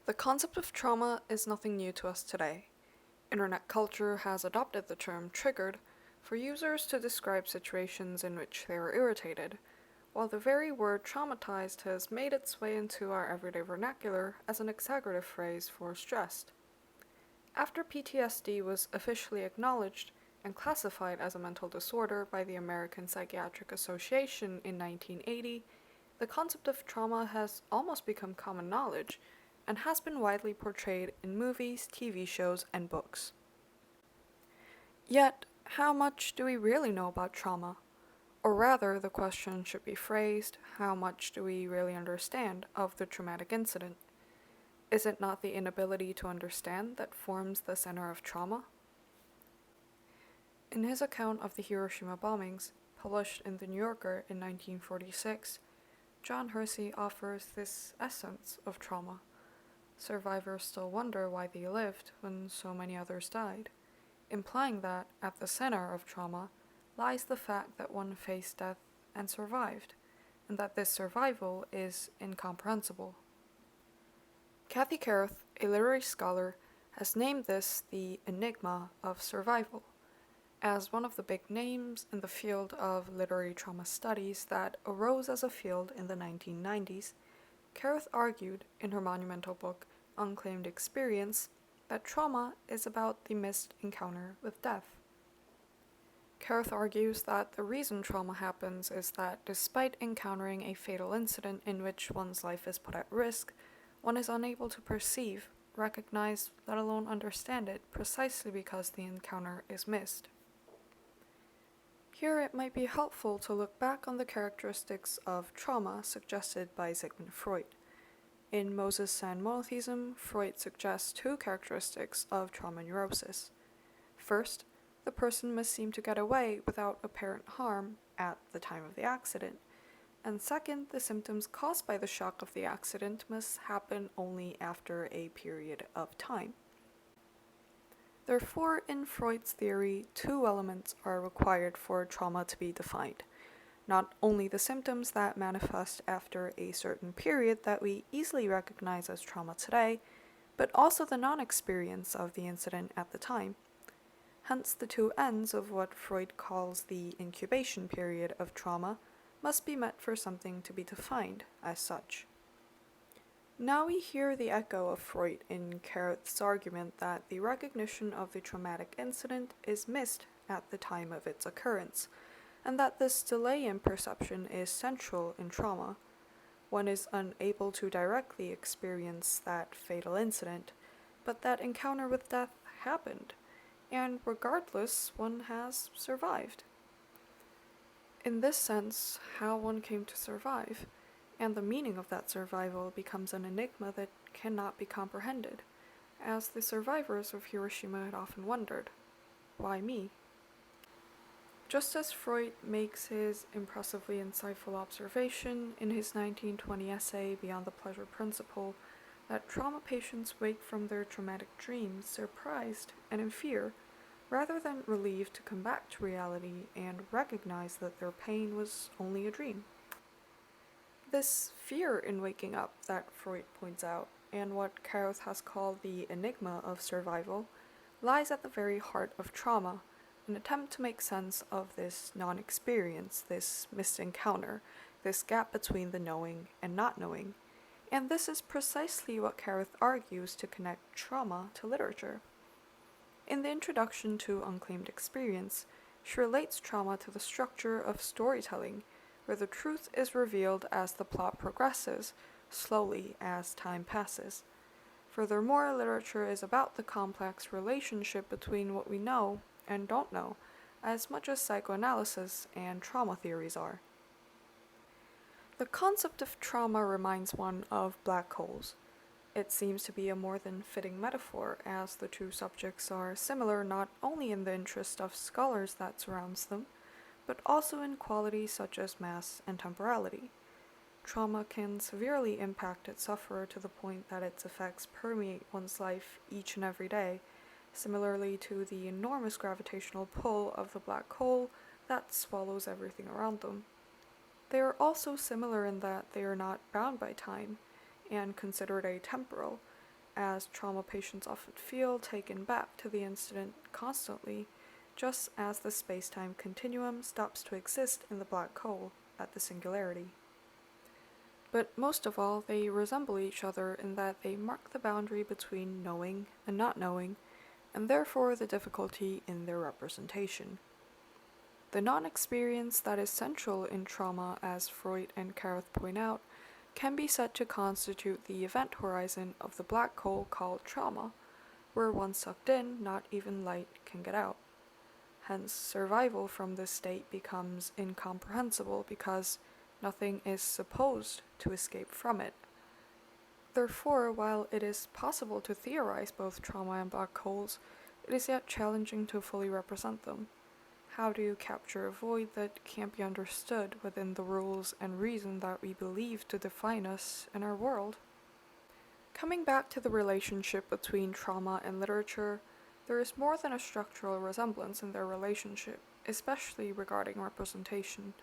The concept of trauma is nothing new to us today. Internet culture has adopted the term triggered for users to describe situations in which they were irritated, while the very word traumatized has made its way into our everyday vernacular as an exaggerative phrase for stressed. After PTSD was officially acknowledged and classified as a mental disorder by the American Psychiatric Association in 1980, the concept of trauma has almost become common knowledge and has been widely portrayed in movies, TV shows, and books. Yet, how much do we really know about trauma? Or rather, the question should be phrased, how much do we really understand of the traumatic incident? Is it not the inability to understand that forms the center of trauma? In his account of the Hiroshima bombings, published in The New Yorker in 1946, John Hersey offers this essence of trauma. Survivors still wonder why they lived when so many others died, implying that, at the center of trauma, lies the fact that one faced death and survived, and that this survival is incomprehensible. Kathy Kareth, a literary scholar, has named this the enigma of survival. As one of the big names in the field of literary trauma studies that arose as a field in the 1990s, Kareth argued in her monumental book Unclaimed Experience that trauma is about the missed encounter with death. Kareth argues that the reason trauma happens is that despite encountering a fatal incident in which one's life is put at risk, one is unable to perceive, recognize, let alone understand it precisely because the encounter is missed. Here it might be helpful to look back on the characteristics of trauma suggested by Sigmund Freud. In Moses and Monotheism, Freud suggests two characteristics of trauma neurosis. First, the person must seem to get away without apparent harm at the time of the accident. And second, the symptoms caused by the shock of the accident must happen only after a period of time. Therefore, in Freud's theory, two elements are required for trauma to be defined. Not only the symptoms that manifest after a certain period that we easily recognize as trauma today, but also the non-experience of the incident at the time. Hence, the two ends of what Freud calls the incubation period of trauma must be met for something to be defined as such. Now we hear the echo of Freud in Kareth's argument that the recognition of the traumatic incident is missed at the time of its occurrence, and that this delay in perception is central in trauma. One is unable to directly experience that fatal incident, but that encounter with death happened, and regardless, one has survived. In this sense, how one came to survive, and the meaning of that survival becomes an enigma that cannot be comprehended, as the survivors of Hiroshima had often wondered, why me? Just as Freud makes his impressively insightful observation in his 1920 essay Beyond the Pleasure Principle that trauma patients wake from their traumatic dreams surprised and in fear, rather than relieved to come back to reality and recognize that their pain was only a dream. This fear in waking up that Freud points out, and what Kareth has called the enigma of survival, lies at the very heart of trauma, an attempt to make sense of this non-experience, this missed encounter, this gap between the knowing and not knowing, and this is precisely what Kareth argues to connect trauma to literature. In the introduction to Unclaimed Experience, she relates trauma to the structure of storytelling, where the truth is revealed as the plot progresses, slowly as time passes. Furthermore, literature is about the complex relationship between what we know and don't know, as much as psychoanalysis and trauma theories are. The concept of trauma reminds one of black holes. It seems to be a more than fitting metaphor, as the two subjects are similar not only in the interest of scholars that surrounds them, but also in qualities such as mass and temporality. Trauma can severely impact its sufferer to the point that its effects permeate one's life each and every day, similarly to the enormous gravitational pull of the black hole that swallows everything around them. They are also similar in that they are not bound by time, and considered atemporal, as trauma patients often feel taken back to the incident constantly, just as the space-time continuum stops to exist in the black hole at the singularity. But most of all, they resemble each other in that they mark the boundary between knowing and not knowing, and therefore the difficulty in their representation. The non-experience that is central in trauma, as Freud and Kareth point out, can be said to constitute the event horizon of the black hole called trauma, where once sucked in, not even light can get out. Hence, survival from this state becomes incomprehensible because nothing is supposed to escape from it. Therefore, while it is possible to theorize both trauma and black holes, it is yet challenging to fully represent them. How do you capture a void that can't be understood within the rules and reason that we believe to define us and our world? Coming back to the relationship between trauma and literature, there is more than a structural resemblance in their relationship, especially regarding representation.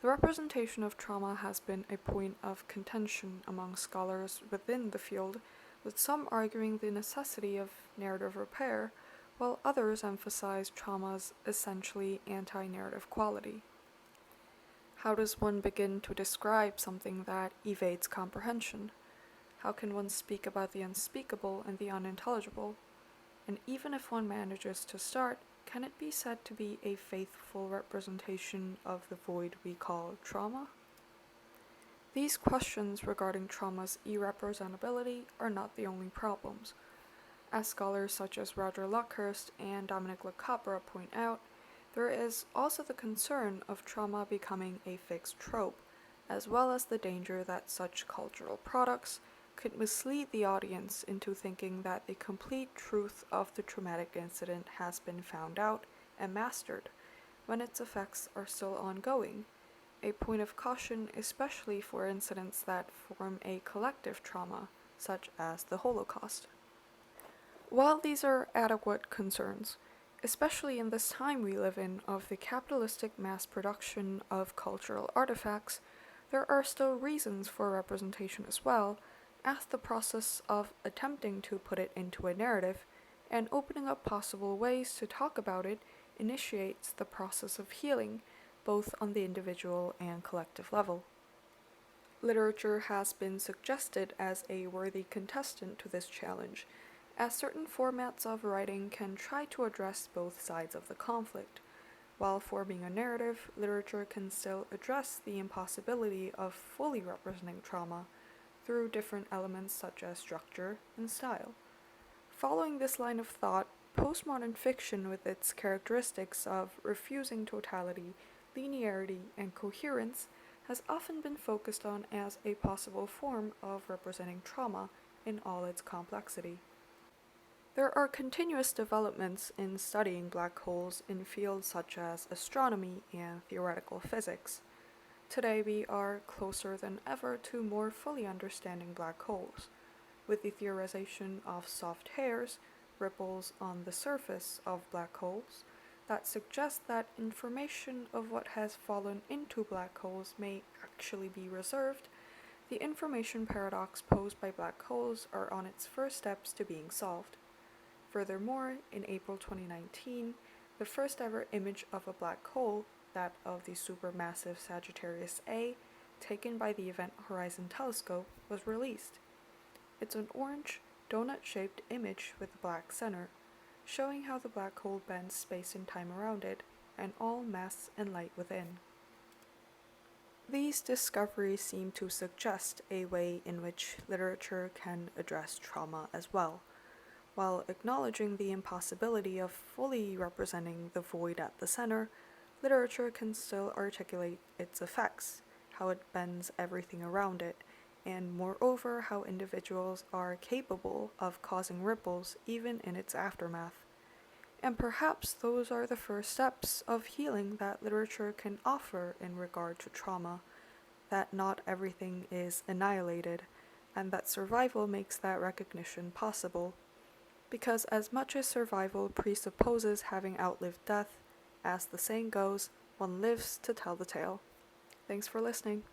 The representation of trauma has been a point of contention among scholars within the field, with some arguing the necessity of narrative repair, while others emphasize trauma's essentially anti-narrative quality. How does one begin to describe something that evades comprehension? How can one speak about the unspeakable and the unintelligible? And even if one manages to start, can it be said to be a faithful representation of the void we call trauma? These questions regarding trauma's irrepresentability are not the only problems. As scholars such as Roger Luckhurst and Dominic LaCapra point out, there is also the concern of trauma becoming a fixed trope, as well as the danger that such cultural products could mislead the audience into thinking that the complete truth of the traumatic incident has been found out and mastered, when its effects are still ongoing, a point of caution especially for incidents that form a collective trauma, such as the Holocaust. While these are adequate concerns, especially in this time we live in of the capitalistic mass production of cultural artifacts, there are still reasons for representation as well, as the process of attempting to put it into a narrative and opening up possible ways to talk about it initiates the process of healing, both on the individual and collective level. Literature has been suggested as a worthy contestant to this challenge, as certain formats of writing can try to address both sides of the conflict. While forming a narrative, literature can still address the impossibility of fully representing trauma through different elements such as structure and style. Following this line of thought, postmodern fiction with its characteristics of refusing totality, linearity, and coherence has often been focused on as a possible form of representing trauma in all its complexity. There are continuous developments in studying black holes in fields such as astronomy and theoretical physics. Today we are closer than ever to more fully understanding black holes, with the theorization of soft hairs, ripples on the surface of black holes, that suggest that information of what has fallen into black holes may actually be reserved. The information paradox posed by black holes are on its first steps to being solved. Furthermore, in April 2019, the first ever image of a black hole, that of the supermassive Sagittarius A, taken by the Event Horizon Telescope, was released. It's an orange, donut-shaped image with a black center, showing how the black hole bends space and time around it, and all mass and light within. These discoveries seem to suggest a way in which literature can address trauma as well, while acknowledging the impossibility of fully representing the void at the center. Literature can still articulate its effects, how it bends everything around it, and moreover how individuals are capable of causing ripples even in its aftermath. And perhaps those are the first steps of healing that literature can offer in regard to trauma, that not everything is annihilated, and that survival makes that recognition possible. Because as much as survival presupposes having outlived death, as the saying goes, one lives to tell the tale. Thanks for listening.